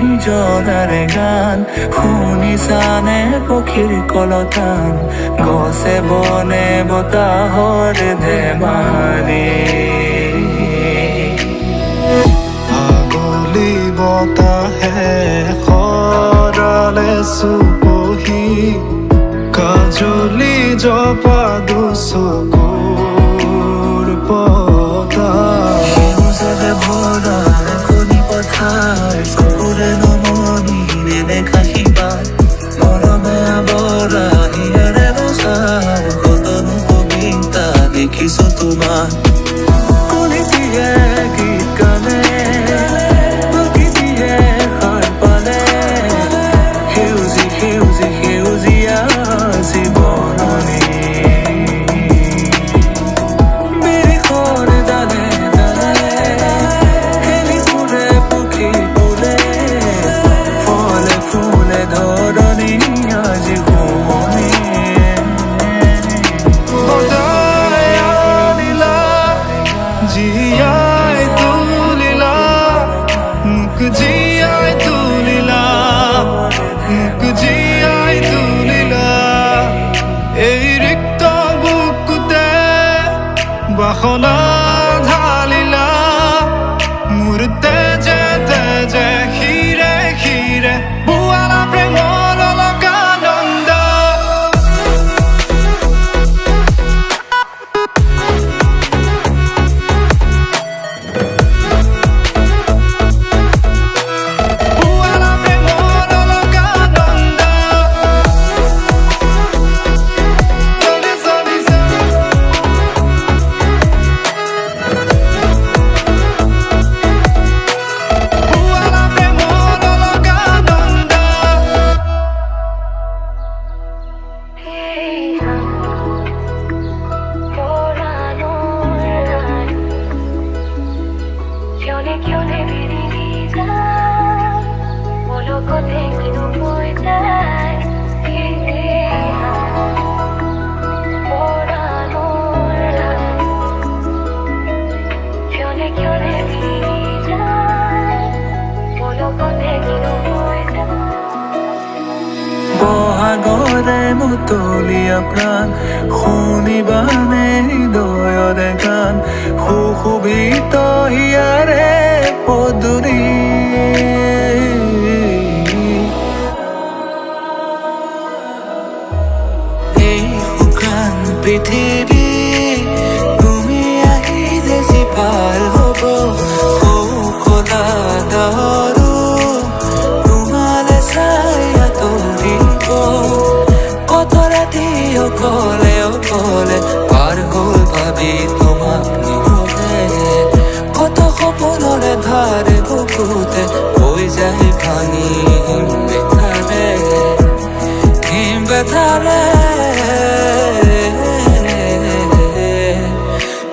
নিজৰাৰে গান শুনিছানে পক্ষীৰ কলতান গছে বনে বতাহৰে ধেমালি আগলি বতাহে সৰালে চুপহি কাজলি জপা দুচকুৰ পতা সেউজৰে ভৰা কণী পথাৰ চকুৰে নমনি নেদেখা শিপাত মৰমে আৱৰা হিয়াৰে বছাৰ কতনো কবিতা দেখিছো তোমাৰ কলিটিয়ে গীত গানে প্ৰকৃতিয়ে সাৰ পালে সেউজী সেউজী সেউজীয়া জীৱননী বিৰিখৰ ডালে ডালে খেলি ফুৰে পক্ষী ফুলে ফলে ফুলে ধৰণী আজি ঘুমনি বজাই আনিলা জীয়াই তুলিলা মোক জীয়াই তুলিলা মোক জীয়াই তুলিলা এই ৰিক্ত বুকুতে বাসনা ঢালিলা মোৰ তেজে তেজে শিৰে শিৰে বোৱালা প্ৰেমৰ অলকানন্দ বোৱালা প্ৰেমৰ অলকানন্দ চলি চলিছে বোৱালা প্ৰেমৰ Alakananda Chione virilità, voglio con te che non puoi dare. Ora non chione virilità, voglio con te che non puoi dare. বহাগৰে মুতলীয়া প্ৰাণ শুনিবানে হৃদয়ৰে গান সুশোভিত হিয়াৰে পদূলি এই শুকান পৃথিৱী তুমি আহিলে যি ভাল হ'ব সৌকলা দৰো তোমালে চাই আঁতৰিব কত ৰাতি অকলে অকলে পাৰ হ'ল ভাবি তোমাক নিবলে কত সপোনৰে ধাৰে বুকুতে হৈ যায় ভাঙি হিম বেথাৰে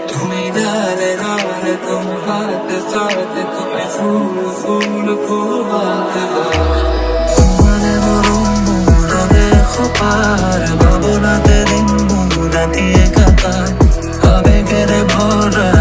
তুমি ডালে ডালে তুমি হাতে চাতে তুমি ফুল ফুল ফুলতে তোমারে মরম মোরে খোপার ভাবনাতে দিন রাতিয়ে কাটায় আবেগের ভরা